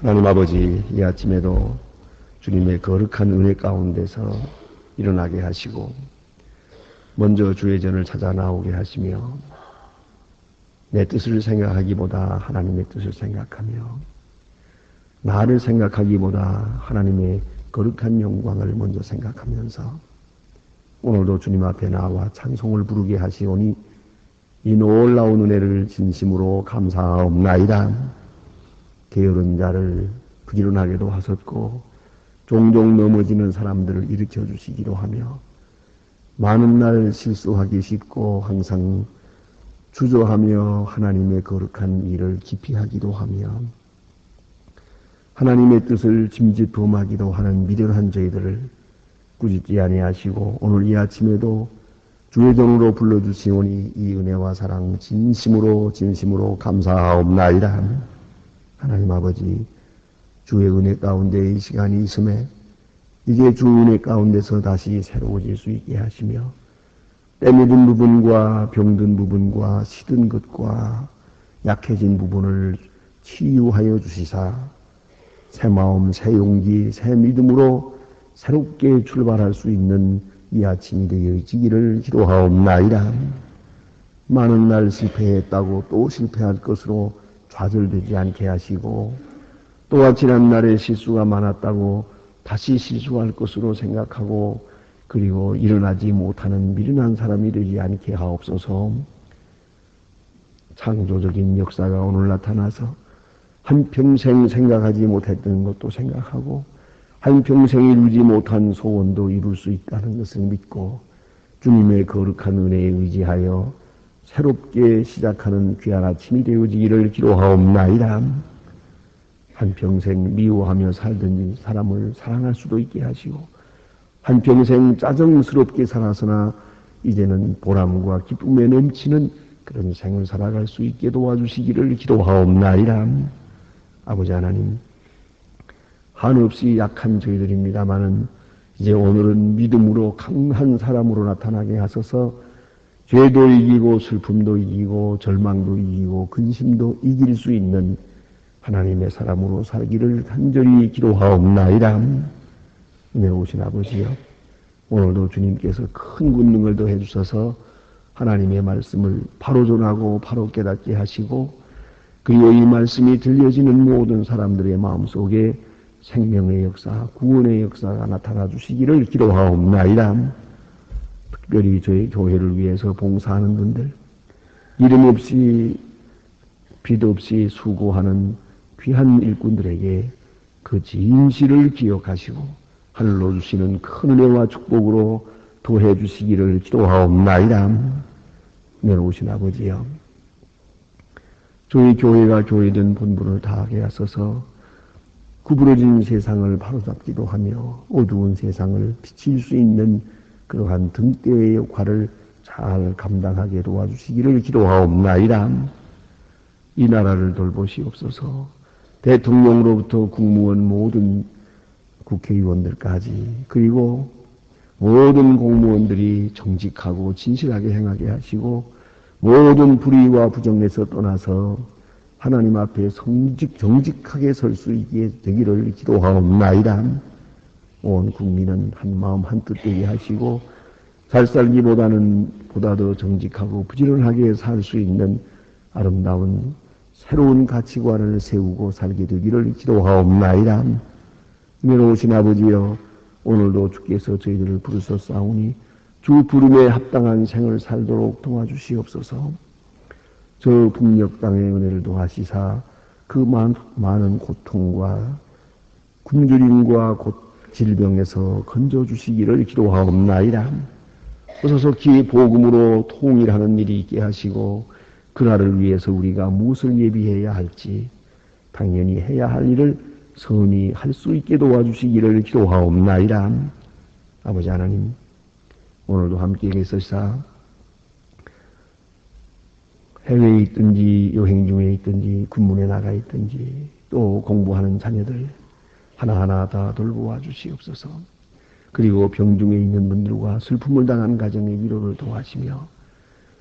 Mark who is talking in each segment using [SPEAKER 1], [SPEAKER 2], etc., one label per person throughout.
[SPEAKER 1] 하나님 아버지, 이 아침에도 주님의 거룩한 은혜 가운데서 일어나게 하시고 먼저 주의 전을 찾아 나오게 하시며 내 뜻을 생각하기보다 하나님의 뜻을 생각하며 나를 생각하기보다 하나님의 거룩한 영광을 먼저 생각하면서 오늘도 주님 앞에 나와 찬송을 부르게 하시오니 이 놀라운 은혜를 진심으로 감사하옵나이다. 게으른 자를 부지런하게도 하셨고 종종 넘어지는 사람들을 일으켜 주시기도 하며 많은 날 실수하기 쉽고 항상 주저하며 하나님의 거룩한 일을 깊이 하기도 하며 하나님의 뜻을 짐짓 범하기도 하는 미련한 저희들을 꾸짖지 아니하시고 오늘 이 아침에도 주의 종으로 불러주시오니 이 은혜와 사랑 진심으로 감사하옵나이다. 하나님 아버지, 주의 은혜 가운데 이 시간이 있음에 이제 주 은혜 가운데서 다시 새로워질 수 있게 하시며 때묻은 부분과 병든 부분과 시든 것과 약해진 부분을 치유하여 주시사 새 마음, 새 용기, 새 믿음으로 새롭게 출발할 수 있는 이 아침이 되어지기를 기도하옵나이다. 많은 날 실패했다고 또 실패할 것으로 좌절되지 않게 하시고 또한 지난 날에 실수가 많았다고 다시 실수할 것으로 생각하고 그리고 일어나지 못하는 미련한 사람이 되지 않게 하옵소서. 창조적인 역사가 오늘 나타나서 한평생 생각하지 못했던 것도 생각하고 한평생 이루지 못한 소원도 이룰 수 있다는 것을 믿고 주님의 거룩한 은혜에 의지하여 새롭게 시작하는 귀한 아침이 되어지기를 기도하옵나이다. 한평생 미워하며 살던 사람을 사랑할 수도 있게 하시고 한평생 짜증스럽게 살았으나 이제는 보람과 기쁨에 넘치는 그런 생을 살아갈 수 있게 도와주시기를 기도하옵나이다. 아버지 하나님, 한없이 약한 저희들입니다마는 이제 오늘은 믿음으로 강한 사람으로 나타나게 하소서. 죄도 이기고 슬픔도 이기고 절망도 이기고 근심도 이길 수 있는 하나님의 사람으로 살기를 간절히 기도하옵나이다. 은혜로우신 아버지여, 오늘도 주님께서 큰 권능을 더해 주셔서 하나님의 말씀을 바로 전하고 바로 깨닫게 하시고 그리고 이 말씀이 들려지는 모든 사람들의 마음속에 생명의 역사, 구원의 역사가 나타나 주시기를 기도하옵나이다. 특별히 저희 교회를 위해서 봉사하는 분들, 이름 없이 빛 없이 수고하는 귀한 일꾼들에게 그 진실을 기억하시고 하늘로 주시는 큰 은혜와 축복으로 도해 주시기를 기도하옵나이다. 내놓으신 아버지여, 저희 교회가 교회된 본분을 다하게 하소서. 구부러진 세상을 바로잡기도 하며 어두운 세상을 비칠 수 있는 그러한 등대의 역할을 잘 감당하게 도와주시기를 기도하옵나이다. 이 나라를 돌보시옵소서. 대통령으로부터 국무원 모든 국회의원들까지 그리고 모든 공무원들이 정직하고 진실하게 행하게 하시고 모든 불의와 부정에서 떠나서 하나님 앞에 정직하게 설 수 있게 되기를 기도하옵나이다. 온 국민은 한 마음 한 뜻 되게 하시고 잘 살기보다는 보다 더 정직하고 부지런하게 살 수 있는 아름다운 새로운 가치관을 세우고 살게 되기를 기도하옵나이다. 은혜로우신 아버지여, 오늘도 주께서 저희들을 부르셨사오니 주 부름에 합당한 생을 살도록 도와주시옵소서. 저 북녘 땅의 은혜를 도하시사 그 많은 고통과 굶주림과 질병에서 건져주시기를 기도하옵나이다. 어서속히 복음으로 통일하는 일이 있게 하시고 그날을 위해서 우리가 무엇을 예비해야 할지 당연히 해야 할 일을 선히 할 수 있게 도와주시기를 기도하옵나이다. 아버지 하나님, 오늘도 함께 계시사 해외에 있든지 여행 중에 있든지 군문에 나가 있든지 또 공부하는 자녀들 하나하나 다 돌보아 주시옵소서. 그리고 병중에 있는 분들과 슬픔을 당한 가정의 위로를 도와시며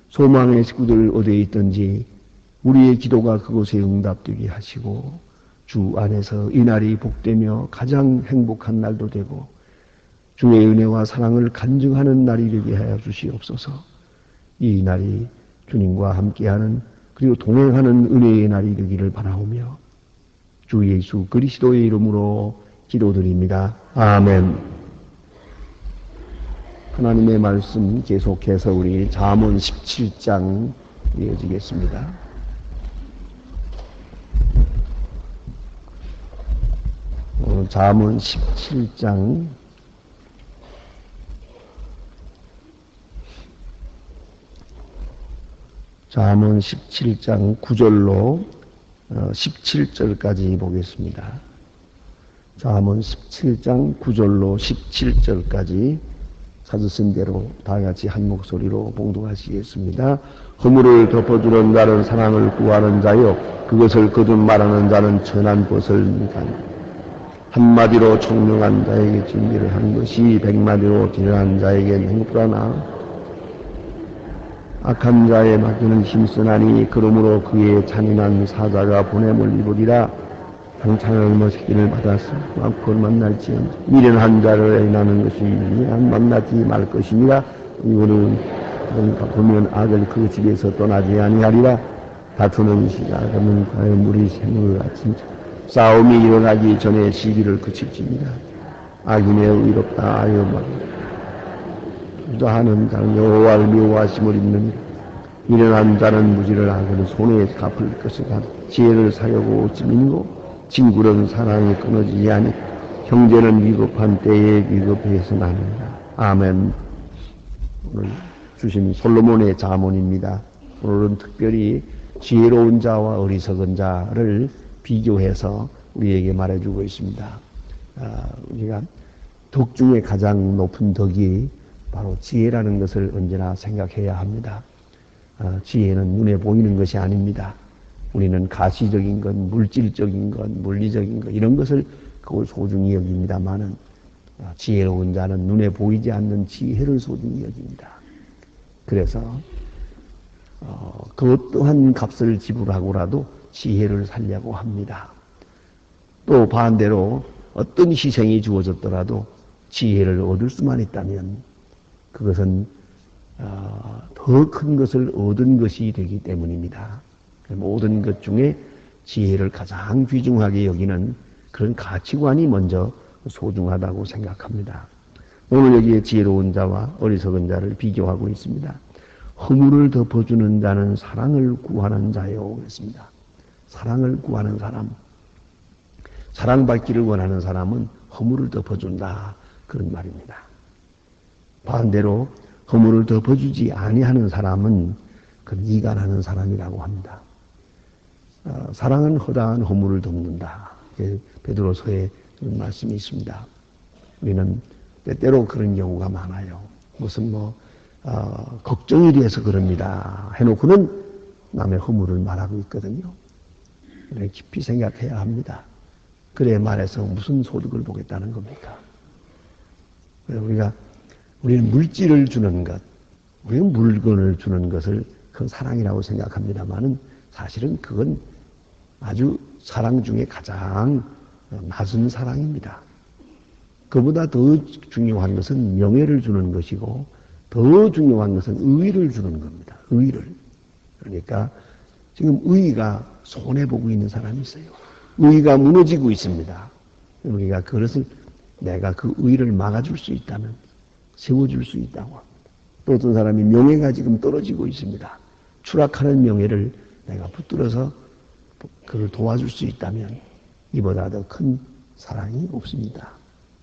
[SPEAKER 1] 소망의 식구들 어디에 있든지 우리의 기도가 그곳에 응답되게 하시고 주 안에서 이 날이 복되며 가장 행복한 날도 되고 주의 은혜와 사랑을 간증하는 날이 되게 하여 주시옵소서. 이 날이 주님과 함께하는 그리고 동행하는 은혜의 날이 되기를 바라오며 주 예수 그리스도의 이름으로 기도드립니다. 아멘. 하나님의 말씀 계속해서 우리 잠언 17장 이어지겠습니다. 잠언 17장 잠언 17장 9절로 17절까지 보겠습니다. 잠언 17장 9절로 17절까지 찾으신 대로 다 같이 한 목소리로 봉독하시겠습니다. 허물을 덮어주는 자는 사랑을 구하는 자요 그것을 거듭 말하는 자는 천한 것을 미간다. 한마디로 총명한 자에게 진리를 한 것이 백마디로 딜한 자에겐 행복하나 악한 자의 맡기는 힘쓰나니 그러므로 그의 잔인한 사자가 보냄을 입으리라. 당찬을 머시기를 받았으며 악을 만날지언정 미련한 자를 애인하는 것이 미안 만나지 말 것이니라. 이거는 보면 악을 그 집에서 떠나지 아니하리라. 다투는 시작하면 과연 물이 샘을 같은 싸움이 일어나기 전에 시비를 그칠지니라. 악인의 의롭다 하여 말하라. 주도하는 자는 여호와를 미워하심을 입는 미련한 자는 무지를 하거든 손에 갚을 것을 지혜를 사려고 지민고 친구는 사랑이 끊어지지 아니 형제는 위급한 때에 위급해서 나는다. 아멘. 오늘 주신 솔로몬의 잠언입니다. 오늘은 특별히 지혜로운 자와 어리석은 자를 비교해서 우리에게 말해주고 있습니다. 우리가 덕 중에 가장 높은 덕이 바로 지혜라는 것을 언제나 생각해야 합니다. 지혜는 눈에 보이는 것이 아닙니다. 우리는 가시적인 것, 물질적인 것, 물리적인 것 이런 것을 그걸 소중히 여깁니다마는 지혜로운 자는 눈에 보이지 않는 지혜를 소중히 여깁니다. 그래서 그 어떠한 값을 지불하고라도 지혜를 살려고 합니다. 또 반대로 어떤 희생이 주어졌더라도 지혜를 얻을 수만 있다면 그것은 더 큰 것을 얻은 것이 되기 때문입니다. 모든 것 중에 지혜를 가장 귀중하게 여기는 그런 가치관이 먼저 소중하다고 생각합니다. 오늘 여기에 지혜로운 자와 어리석은 자를 비교하고 있습니다. 허물을 덮어주는 자는 사랑을 구하는 자요 그랬습니다. 사랑을 구하는 사람, 사랑받기를 원하는 사람은 허물을 덮어준다 그런 말입니다. 반대로 허물을 덮어주지 아니하는 사람은 그건 이간하는 사람이라고 합니다. 사랑은 허다한 허물을 덮는다. 베드로서에 그런 말씀이 있습니다. 우리는 때때로 그런 경우가 많아요. 무슨 걱정이 돼서 그럽니다 해놓고는 남의 허물을 말하고 있거든요. 깊이 생각해야 합니다. 그래 말해서 무슨 소득을 보겠다는 겁니까? 우리는 물질을 주는 것, 우리는 물건을 주는 것을 그 사랑이라고 생각합니다만은 사실은 그건 아주 사랑 중에 가장 낮은 사랑입니다. 그보다 더 중요한 것은 명예를 주는 것이고 더 중요한 것은 의의를 주는 겁니다. 의의를. 그러니까 지금 의의가 손해보고 있는 사람이 있어요. 의의가 무너지고 있습니다. 우리가 그것을 내가 그 의의를 막아줄 수 있다면 세워줄 수 있다고 합니다. 또 어떤 사람이 명예가 지금 떨어지고 있습니다. 추락하는 명예를 내가 붙들어서 그를 도와줄 수 있다면 이보다 더 큰 사랑이 없습니다.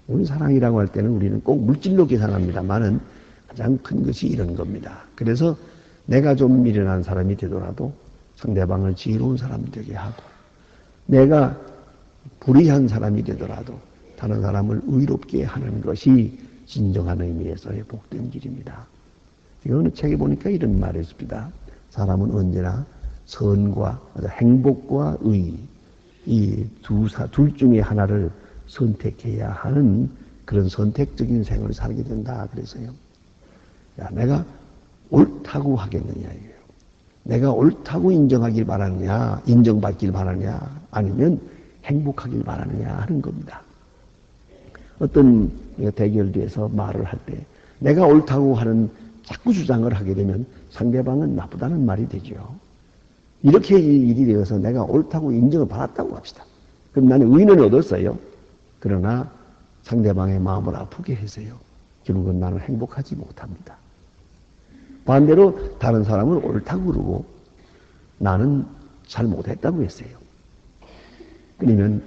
[SPEAKER 1] 우리 사랑이라고 할 때는 우리는 꼭 물질로 계산합니다만은 가장 큰 것이 이런 겁니다. 그래서 내가 좀 미련한 사람이 되더라도 상대방을 지혜로운 사람이 되게 하고 내가 불의한 사람이 되더라도 다른 사람을 의롭게 하는 것이 진정한 의미에서의 복된 길입니다. 이거는 책에 보니까 이런 말이 있습니다. 사람은 언제나 선과 행복과 의 이 둘 중에 하나를 선택해야 하는 그런 선택적인 생활을 살게 된다 그래서요. 내가 옳다고 하겠느냐 이거예요. 내가 옳다고 인정하길 바라느냐 인정받길 바라느냐 아니면 행복하길 바라느냐 하는 겁니다. 어떤 대결에서 말을 할 때 내가 옳다고 하는 자꾸 주장을 하게 되면 상대방은 나쁘다는 말이 되죠. 이렇게 일이 되어서 내가 옳다고 인정을 받았다고 합시다. 그럼 나는 의의는 얻었어요. 그러나 상대방의 마음을 아프게 해서요. 결국은 나는 행복하지 못합니다. 반대로 다른 사람은 옳다고 그러고 나는 잘못했다고 했어요. 그러면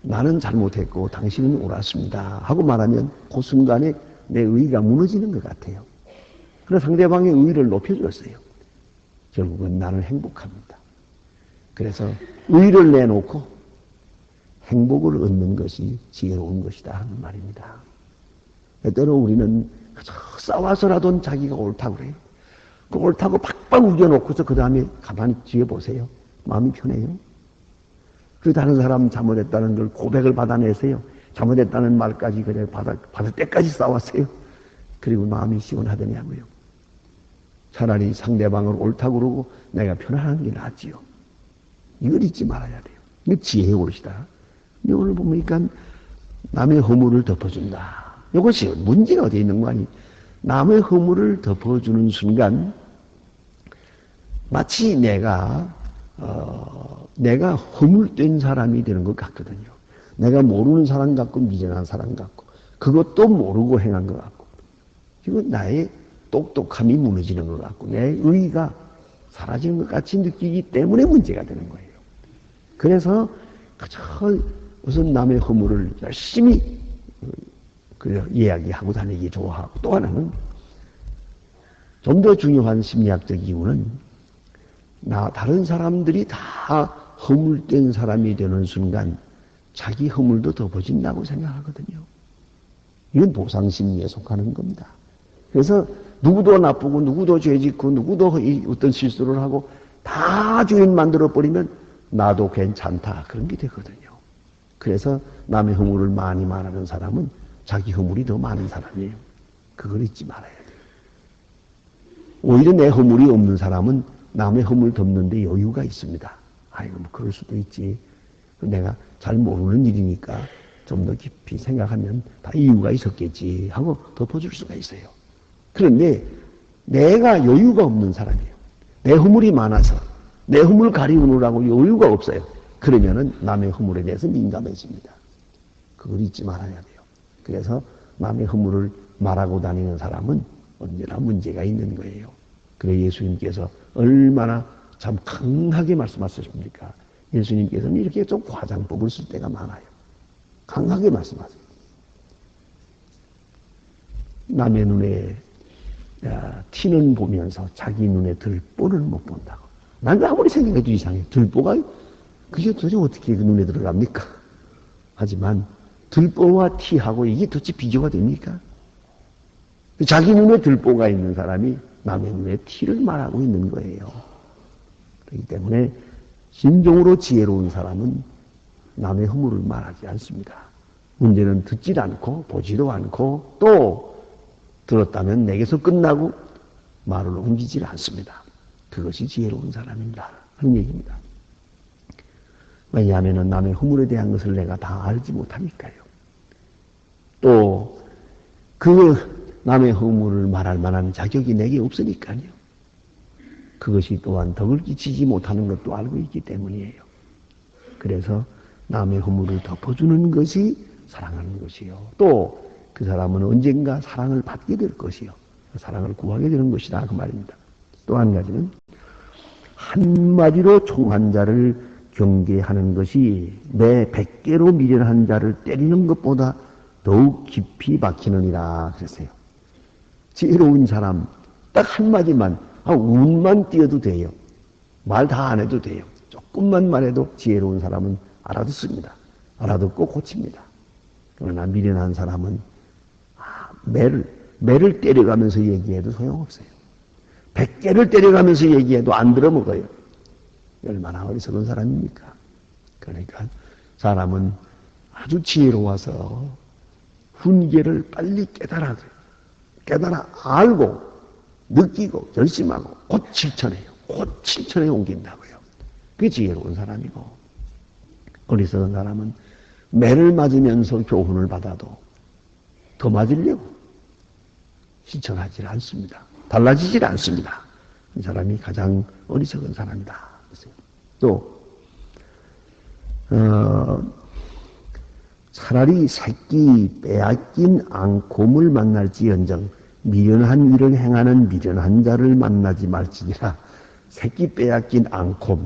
[SPEAKER 1] 나는 잘못했고 당신은 옳았습니다 하고 말하면 그 순간에 내 의의가 무너지는 것 같아요. 그래서 상대방의 의의를 높여줬어요. 결국은 나는 행복합니다. 그래서 의의를 내놓고 행복을 얻는 것이 지혜로운 것이다 하는 말입니다. 때로 우리는 싸워서라도 자기가 옳다고 그래요. 그 옳다고 팍팍 우겨놓고서 그 다음에 가만히 뒤에 보세요. 마음이 편해요. 그 다른 사람 잘못했다는 걸 고백을 받아내세요. 잘못했다는 말까지 그냥 받을 때까지 싸웠어요. 그리고 마음이 시원하더냐고요. 차라리 상대방을 옳다고 그러고 내가 편안한 게 낫지요. 이걸 잊지 말아야 돼요. 이게 지혜의 옷이다. 오늘 보니까 남의 허물을 덮어준다. 이것이 문제가 어디에 있는 거 아니? 남의 허물을 덮어주는 순간 마치 내가 허물된 사람이 되는 것 같거든요. 내가 모르는 사람 같고 미련한 사람 같고 그것도 모르고 행한 것 같고 이건 나의 똑똑함이 무너지는 것 같고 내 의의가 사라지는 것 같이 느끼기 때문에 문제가 되는 거예요. 그래서 우선 남의 허물을 열심히 이야기하고 다니기 좋아하고 또 하나는 좀 더 중요한 심리학적 이유는 다른 사람들이 다 허물된 사람이 되는 순간 자기 허물도 덮어진다고 생각하거든요. 이건 보상심리에 속하는 겁니다. 그래서 누구도 나쁘고 누구도 죄짓고 누구도 어떤 실수를 하고 다 주인 만들어버리면 나도 괜찮다 그런 게 되거든요. 그래서 남의 허물을 많이 말하는 사람은 자기 허물이 더 많은 사람이에요. 그걸 잊지 말아야 돼요. 오히려 내 허물이 없는 사람은 남의 허물 덮는데 여유가 있습니다. 아이고 뭐 그럴 수도 있지. 내가 잘 모르는 일이니까 좀 더 깊이 생각하면 다 이유가 있었겠지 하고 덮어줄 수가 있어요. 그런데 내가 여유가 없는 사람이에요. 내 허물이 많아서 내 허물 가리우느라고 여유가 없어요. 그러면은 남의 허물에 대해서 민감해집니다. 그걸 잊지 말아야 돼요. 그래서 남의 허물을 말하고 다니는 사람은 언제나 문제가 있는 거예요. 그래 예수님께서 얼마나 참 강하게 말씀하셨습니까? 예수님께서는 이렇게 좀 과장법을 쓸 때가 많아요. 강하게 말씀하세요. 남의 눈에 티는 보면서 자기 눈에 들보를 못 본다고. 난 아무리 생각해도 이상해. 들보가 그게 도대체 어떻게 그 눈에 들어갑니까? 하지만 들보와 티하고 이게 도대체 비교가 됩니까? 자기 눈에 들보가 있는 사람이 남의 눈에 티를 말하고 있는 거예요. 그렇기 때문에 진정으로 지혜로운 사람은 남의 허물을 말하지 않습니다. 문제는 듣질 않고 보지도 않고 또 들었다면 내게서 끝나고 말을 옮기질 않습니다. 그것이 지혜로운 사람입니다. 하는 얘기입니다. 왜냐하면 남의 허물에 대한 것을 내가 다 알지 못하니까요. 또 그 남의 허물을 말할 만한 자격이 내게 없으니까요. 그것이 또한 덕을 끼치지 못하는 것도 알고 있기 때문이에요. 그래서 남의 허물을 덮어주는 것이 사랑하는 것이요. 또 그 사람은 언젠가 사랑을 받게 될 것이요. 사랑을 구하게 되는 것이다. 그 말입니다. 또 한 가지는 한마디로 총한 자를 경계하는 것이 내 100개로 미련한 자를 때리는 것보다 더욱 깊이 박히느니라 그랬어요. 지혜로운 사람 딱 한마디만 운만 띄어도 돼요. 말 다 안 해도 돼요. 조금만 말해도 지혜로운 사람은 알아듣습니다. 알아듣고 고칩니다. 그러나 미련한 사람은 매를 때려가면서 얘기해도 소용없어요. 100개를 때려가면서 얘기해도 안 들어먹어요. 얼마나 어리석은 사람입니까? 그러니까 사람은 아주 지혜로워서 훈계를 빨리 깨달아 알고 느끼고 열심하고 곧 실천해요. 곧 실천에 옮긴다고요. 그게 지혜로운 사람이고 어리석은 사람은 매를 맞으면서 교훈을 받아도 더 맞으려고 실천하지 않습니다. 달라지질 않습니다. 이 사람이 가장 어리석은 사람이다. 또 차라리 새끼 빼앗긴 앙콤을 만날지언정 미련한 일을 행하는 미련한 자를 만나지 말지니라. 새끼 빼앗긴 앙콤.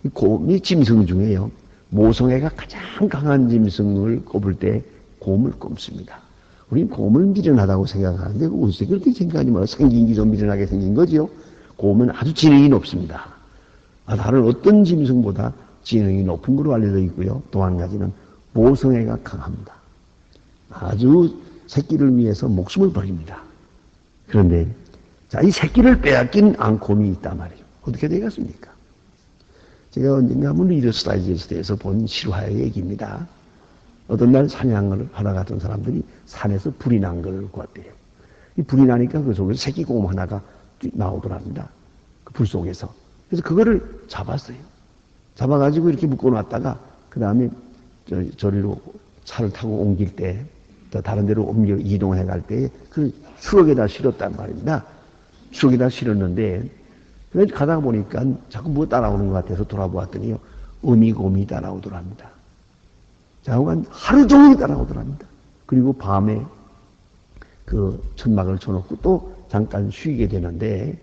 [SPEAKER 1] 이 곰이 짐승 중에요. 모성애가 가장 강한 짐승을 꼽을 때 곰을 꼽습니다. 우리는 곰을 미련하다고 생각하는데 어떻게 그렇게 생각하지 마요. 생긴 게 좀 미련하게 생긴 거지요. 곰은 아주 지능이 높습니다. 다른 어떤 짐승보다 지능이 높은 걸로 알려져 있고요. 또 한 가지는 모성애가 강합니다. 아주 새끼를 위해서 목숨을 버립니다. 그런데 자, 이 새끼를 빼앗긴 앙콤이 있단 말이에요. 어떻게 되겠습니까? 제가 언젠가 한번 리더스 다이제스트에서 본 실화의 얘기입니다. 어떤 날 사냥을 하러 갔던 사람들이 산에서 불이 난 걸 보았대요. 이 불이 나니까 그 속에서 새끼 곰 하나가 나오더랍니다. 그 불 속에서. 그래서 그거를 잡았어요. 잡아가지고 이렇게 묶어놨다가 그 다음에 저리로 차를 타고 옮길 때, 다른 데로 옮겨 이동해 갈 때 그 추억에다 실었단 말입니다. 추억에다 실었는데 가다가 보니까 자꾸 뭐 따라오는 것 같아서 돌아보았더니요. 어미곰이 따라오더랍니다. 자고간 하루 종일 따라오더랍니다. 그리고 밤에 그 천막을 쳐놓고 또 잠깐 쉬게 되는데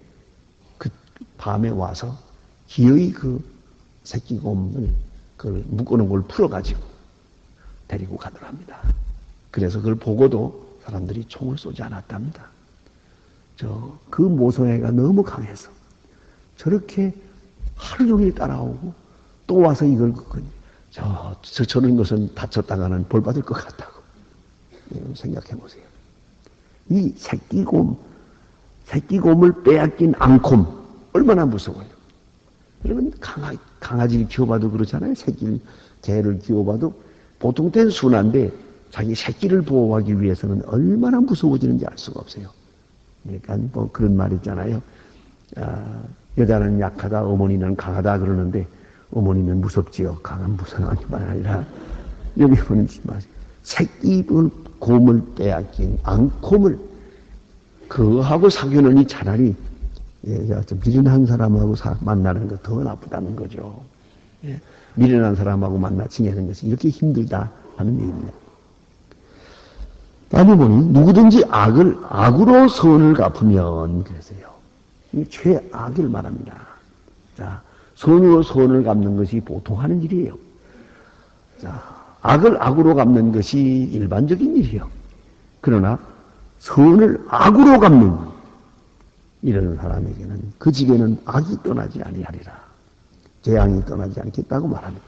[SPEAKER 1] 그 밤에 와서 기어이 그 새끼곰을 그걸 묶어놓은 걸 풀어가지고 데리고 가더랍니다. 그래서 그걸 보고도 사람들이 총을 쏘지 않았답니다. 그 모성애가 너무 강해서 저렇게 하루 종일 따라오고 또 와서 이걸 저런 것은 다쳤다가는 벌 받을 것 같다고 생각해 보세요. 이 새끼곰을 빼앗긴 앙콤 얼마나 무서워요. 여러분 강아지를 키워봐도 그렇잖아요. 개를 키워봐도 보통 때는 순한데 자기 새끼를 보호하기 위해서는 얼마나 무서워지는지 알 수가 없어요. 그러니까 뭐 그런 말 있잖아요. 여자는 약하다, 어머니는 강하다 그러는데 어머니는 무섭지요. 강한 무서워하기만 아니라 여기 보는 새끼 곰을 빼앗긴 앙콤을 그하고 사귀느니 차라리 좀 미련한 사람하고 만나는 거 더 나쁘다는 거죠. 미련한 사람하고 지내는 것이 이렇게 힘들다 하는 얘기입니다. 다음에 보니 누구든지 악으로 선을 갚으면 그러세요. 이 최악을 말합니다. 자, 선으로 선을 갚는 것이 보통 하는 일이에요. 자, 악을 악으로 갚는 것이 일반적인 일이에요. 그러나 선을 악으로 갚는 이런 사람에게는 그 집에는 악이 떠나지 아니하리라. 재앙이 떠나지 않겠다고 말합니다.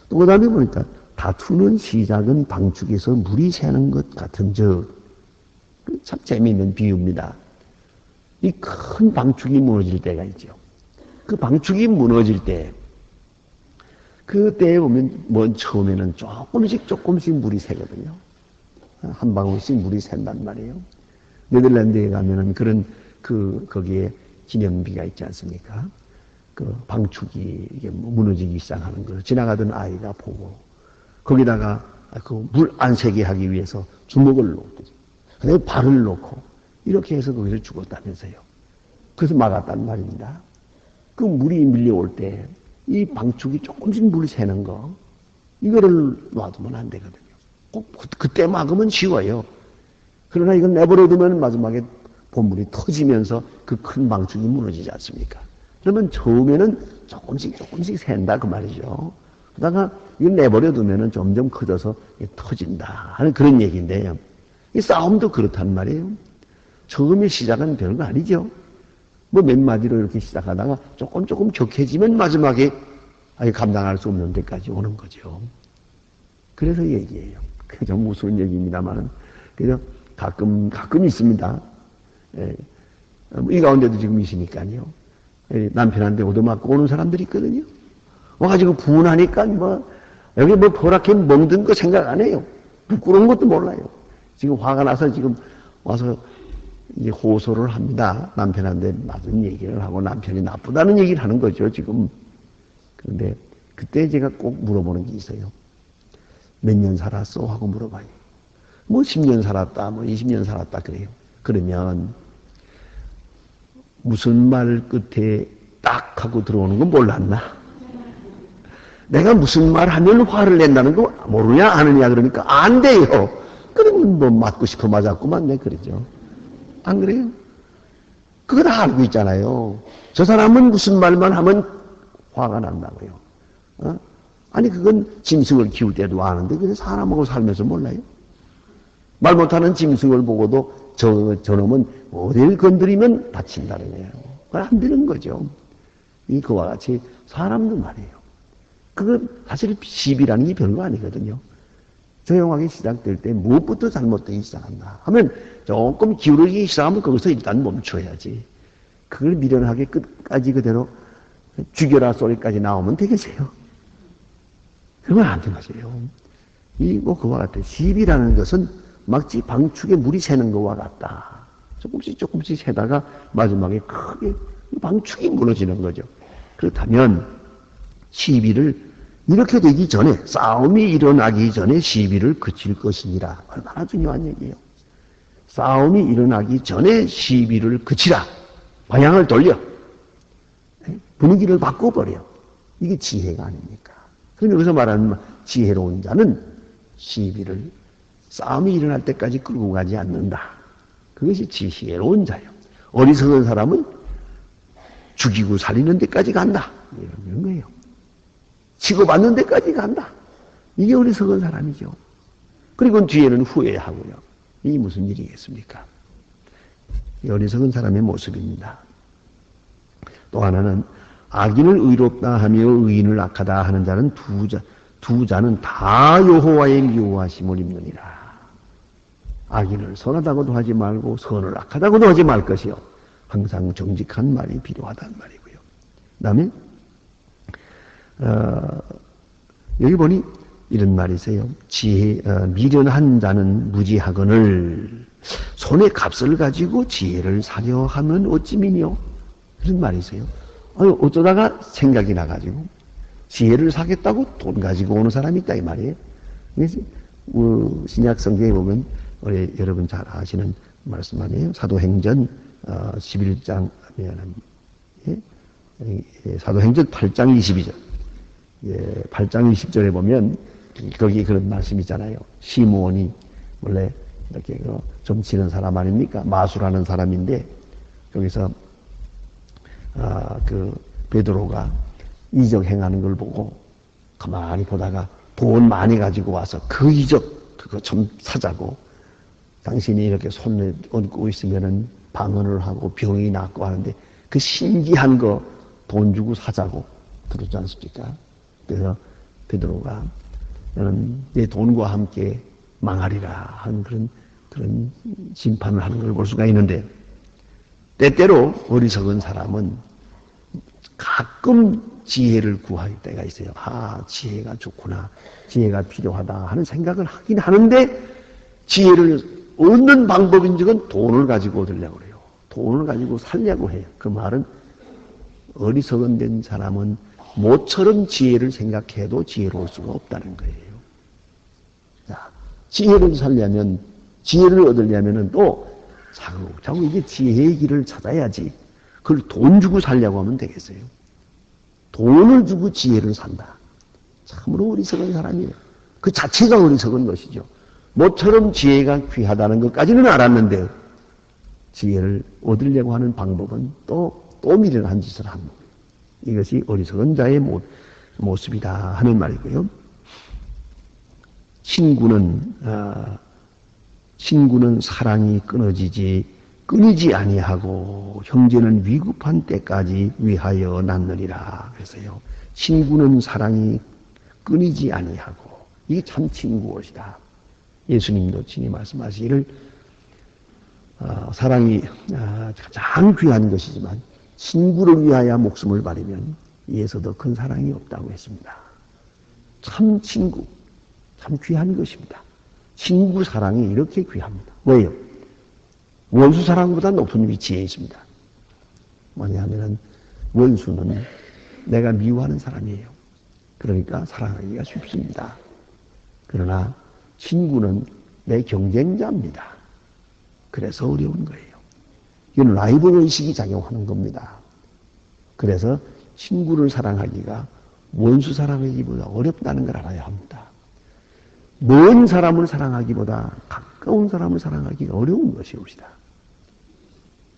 [SPEAKER 1] 또 그 다음에 보니까 다투는 시작은 방축에서 물이 새는 것 같은즉 참 재미있는 비유입니다. 이 큰 방축이 무너질 때가 있죠. 그 방축이 무너질 때 그때에 보면 처음에는 조금씩 물이 새거든요. 한 방울씩 물이 샌단 말이에요. 네덜란드에 가면은 그런 거기에 기념비가 있지 않습니까? 그 방축이 이게 무너지기 시작하는 걸 지나가던 아이가 보고 거기다가 그 물 안 새게 하기 위해서 주먹을 놓고 그다음에 발을 놓고 이렇게 해서 거기서 죽었다면서요. 그래서 막았단 말입니다. 그 물이 밀려올 때 이 방축이 조금씩 물이 새는 거 이거를 놔두면 안 되거든요. 꼭 그때 막으면 쉬워요. 그러나 이건 내버려두면 마지막에 본물이 터지면서 그 큰 방축이 무너지지 않습니까? 그러면 처음에는 조금씩 샌다 그 말이죠. 그러다가 이걸 내버려두면 점점 커져서 터진다 하는 그런 얘기인데요. 이 싸움도 그렇단 말이에요. 처음에 시작은 별거 아니죠. 뭐 몇 마디로 이렇게 시작하다가 조금 격해지면 마지막에 감당할 수 없는 데까지 오는 거죠. 그래서 얘기해요. 좀 무서운 얘기입니다만은 그래서 가끔 있습니다. 이 가운데도 지금 있으니까요. 남편한테 얻어맞고 오는 사람들이 있거든요. 와가지고 분하니까 여기 포랗게 멍든 거 생각 안 해요. 부끄러운 것도 몰라요. 지금 화가 나서 지금 와서 이제 호소를 합니다. 남편한테 맞은 얘기를 하고 남편이 나쁘다는 얘기를 하는 거죠, 지금. 그런데 그때 제가 꼭 물어보는 게 있어요. 몇 년 살았어? 하고 물어봐요. 뭐 10년 살았다, 뭐 20년 살았다 그래요. 그러면 무슨 말 끝에 딱 하고 들어오는 건 몰랐나? 내가 무슨 말 하면 화를 낸다는 거 모르냐 아느냐 그러니까 안 돼요. 그러면 뭐 맞고 싶어 맞았구만 내 그러죠. 안 그래요? 그거 다 알고 있잖아요. 저 사람은 무슨 말만 하면 화가 난다고요. 어? 아니 그건 짐승을 키울 때도 아는데 그냥 사람하고 살면서 몰라요? 말 못하는 짐승을 보고도 저놈은 어딜 건드리면 다친다는 거예요. 그건 안 되는 거죠. 그와 같이 사람도 말이에요. 그건 사실 시비라는 게 별거 아니거든요. 조용하게 시작될 때 무엇부터 잘못되기 시작한다 하면 조금 기울어지기 시작하면 거기서 일단 멈춰야지. 그걸 미련하게 끝까지 그대로 죽여라 소리까지 나오면 되겠어요. 그러면 안 되겠어요. 그와 같아. 시비라는 것은 마치 방축에 물이 새는 것과 같다. 조금씩 새다가 마지막에 크게 방축이 무너지는 거죠. 그렇다면 시비를 이렇게 되기 전에 싸움이 일어나기 전에 시비를 그칠 것이니라. 얼마나 중요한 얘기예요. 싸움이 일어나기 전에 시비를 그치라. 방향을 돌려. 분위기를 바꿔버려. 이게 지혜가 아닙니까? 그럼 여기서 말하는 지혜로운 자는 시비를 싸움이 일어날 때까지 끌고 가지 않는다. 그것이 지혜로운 자예요. 어리석은 사람은 죽이고 살리는 데까지 간다. 이런 거예요. 치고받는 데까지 간다. 이게 어리석은 사람이죠. 그리고 뒤에는 후회하고요. 이게 무슨 일이겠습니까? 어리석은 사람의 모습입니다. 또 하나는 악인을 의롭다 하며 의인을 악하다 하는 자는 두 자는 다 여호와의 미워하심을 입느니라. 악인을 선하다고도 하지 말고 선을 악하다고도 하지 말 것이요. 항상 정직한 말이 필요하다는 말이고요. 그 다음에 여기 보니 이런 말이 있어요. 미련한 자는 무지하거늘 손의 값을 가지고 지혜를 사려 하면 어찌미뇨. 그런 말이 있어요. 어쩌다가 생각이 나가지고 지혜를 사겠다고 돈 가지고 오는 사람이 있다 이 말이에요. 신약 성경에 보면 여러분 잘 아시는 말씀 아니에요. 사도행전 11장 사도행전 8장 22절 8장 20절에 보면 거기 그런 말씀이 있잖아요. 시므온이 원래 이렇게 좀 치는 사람 아닙니까? 마술하는 사람인데 여기서 베드로가 이적 행하는 걸 보고 가만히 보다가 돈 많이 가지고 와서 그 이적 그거 좀 사자고 당신이 이렇게 손에 얹고 있으면은 방언을 하고 병이 낫고 하는데 그 신기한 거 돈 주고 사자고 그러지 않습니까? 그래서 베드로가 너는 내 돈과 함께 망하리라 하는 그런 심판을 하는 걸 볼 수가 있는데 때때로 어리석은 사람은 가끔 지혜를 구할 때가 있어요. 지혜가 좋구나. 지혜가 필요하다 하는 생각을 하긴 하는데 지혜를 얻는 방법인 적은 돈을 가지고 얻으려고 그래요. 돈을 가지고 살려고 해요. 그 말은 어리석은 된 사람은 모처럼 지혜를 생각해도 지혜로울 수가 없다는 거예요. 자, 지혜를 살려면, 지혜를 얻으려면은 또 차곡차곡 이게 지혜의 길을 찾아야지. 그걸 돈 주고 살려고 하면 되겠어요. 돈을 주고 지혜를 산다. 참으로 어리석은 사람이에요. 그 자체가 어리석은 것이죠. 모처럼 지혜가 귀하다는 것까지는 알았는데 지혜를 얻으려고 하는 방법은 또 미련한 짓을 합니다. 이것이 어리석은 자의 모습이다 하는 말이고요. 친구는 사랑이 끊이지 아니하고 형제는 위급한 때까지 위하여 낳느니라. 그래서요. 친구는 사랑이 끊이지 아니하고 이게 참 친구옷이다. 예수님도 친히 말씀하시기를 사랑이 가장 귀한 것이지만 친구를 위하여 목숨을 바리면 이에서 더 큰 사랑이 없다고 했습니다. 참 친구, 참 귀한 것입니다. 친구 사랑이 이렇게 귀합니다. 왜요? 원수 사랑보다 높은 위치에 있습니다. 뭐냐면은 원수는 내가 미워하는 사람이에요. 그러니까 사랑하기가 쉽습니다. 그러나 친구는 내 경쟁자입니다. 그래서 어려운 거예요. 이건 라이벌 의식이 작용하는 겁니다. 그래서 친구를 사랑하기가 원수 사랑하기보다 어렵다는 걸 알아야 합니다. 먼 사람을 사랑하기보다 가까운 사람을 사랑하기가 어려운 것이옵시다.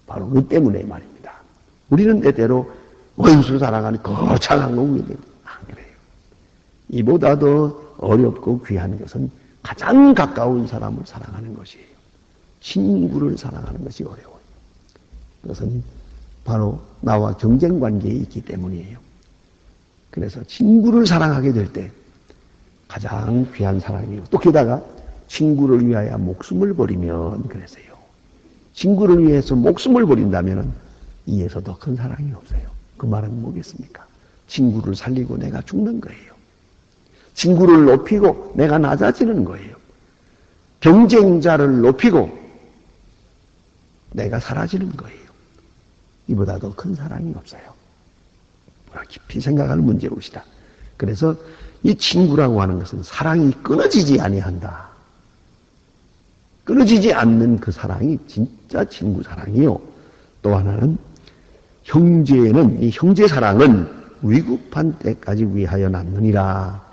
[SPEAKER 1] 바로 그 때문에 말입니다. 우리는 때때로 원수 사랑하는 거창한 거 우리는 안 그래요. 이보다 더 어렵고 귀한 것은 가장 가까운 사람을 사랑하는 것이에요. 친구를 사랑하는 것이 어려워요. 그것은 바로 나와 경쟁 관계에 있기 때문이에요. 그래서 친구를 사랑하게 될 때 가장 귀한 사랑이고 또 게다가 친구를 위하여 목숨을 버리면 그래서요. 친구를 위해서 목숨을 버린다면 이에서 더 큰 사랑이 없어요. 그 말은 뭐겠습니까? 친구를 살리고 내가 죽는 거예요. 친구를 높이고 내가 낮아지는 거예요. 경쟁자를 높이고 내가 사라지는 거예요. 이보다 더 큰 사랑이 없어요. 깊이 생각할 문제로시다. 그래서 이 친구라고 하는 것은 사랑이 끊어지지 아니한다. 끊어지지 않는 그 사랑이 진짜 친구 사랑이요. 또 하나는 형제는 이 형제 사랑은 위급한 때까지 위하여 남느니라.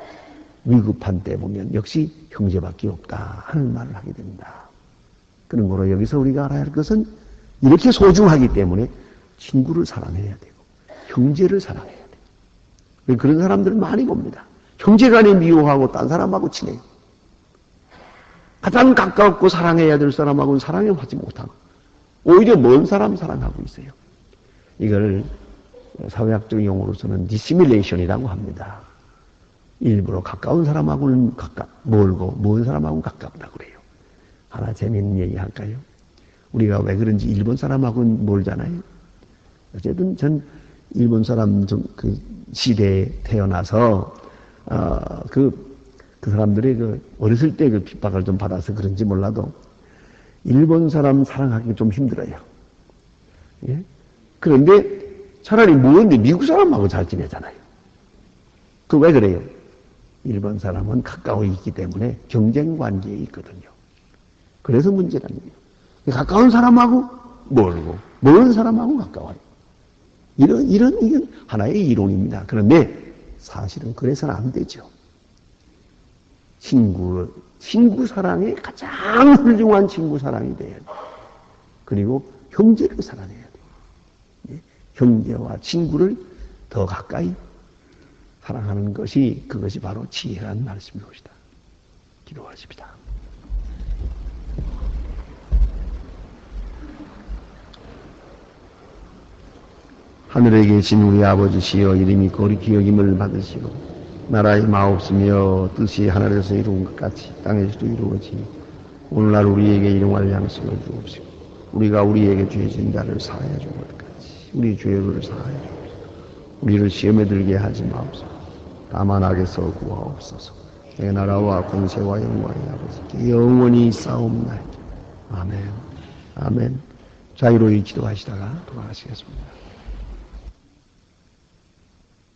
[SPEAKER 1] 위급한 때 보면 역시 형제밖에 없다 하는 말을 하게 됩니다. 그런 거로 여기서 우리가 알아야 할 것은 이렇게 소중하기 때문에 친구를 사랑해야 되고 형제를 사랑해야 돼요. 그런 사람들을 많이 봅니다. 형제간에 미워하고 딴 사람하고 친해요. 가장 가깝고 사랑해야 될 사람하고는 사랑하지 못하고 오히려 먼 사람 사랑하고 있어요. 이걸 사회학적 용어로서는 디시밀레이션이라고 합니다. 일부러 가까운 사람하고는 멀고 먼 사람하고는 가깝다고 그래요. 하나 재미있는 얘기 할까요? 우리가 왜 그런지 일본 사람하고는 멀잖아요. 어쨌든 전 일본 사람 그 시대에 태어나서 그 사람들이 어렸을 때 그 핍박을 좀 받아서 그런지 몰라도 일본 사람 사랑하기 좀 힘들어요. 예? 그런데 차라리 뭔데 미국 사람하고 잘 지내잖아요. 그 왜 그래요? 일본 사람은 가까워 있기 때문에 경쟁 관계에 있거든요. 그래서 문제라는 거예요. 가까운 사람하고 멀고 먼 사람하고 가까워요. 이건 하나의 이론입니다. 그런데 사실은 그래서는 안 되죠. 친구 사랑이 가장 훌륭한 친구 사랑이 돼야 돼요. 그리고 형제를 사랑해야 돼요. 형제와 친구를 더 가까이 사랑하는 것이 그것이 바로 지혜라는 말씀이옵니다. 기도하십시다. 하늘에 계신 우리 아버지시여 이름이 거룩히 여김을 받으시고 나라의 마옵시며 뜻이 하늘에서 이루어진 것 같이 땅에서도 이루어지니 오늘날 우리에게 일용할 양식을 주옵시고 우리가 우리에게 죄 지은 자를 사하여 준 것 같이 우리 죄를 사하여 주옵시고 우리를 시험에 들게 하지 마옵소서 다만 악에서 구하옵소서 내 나라와 권세와 영광이 아버지께 영원히 싸움나이다. 아멘. 아멘. 자유로이 기도하시다가 돌아가시겠습니다.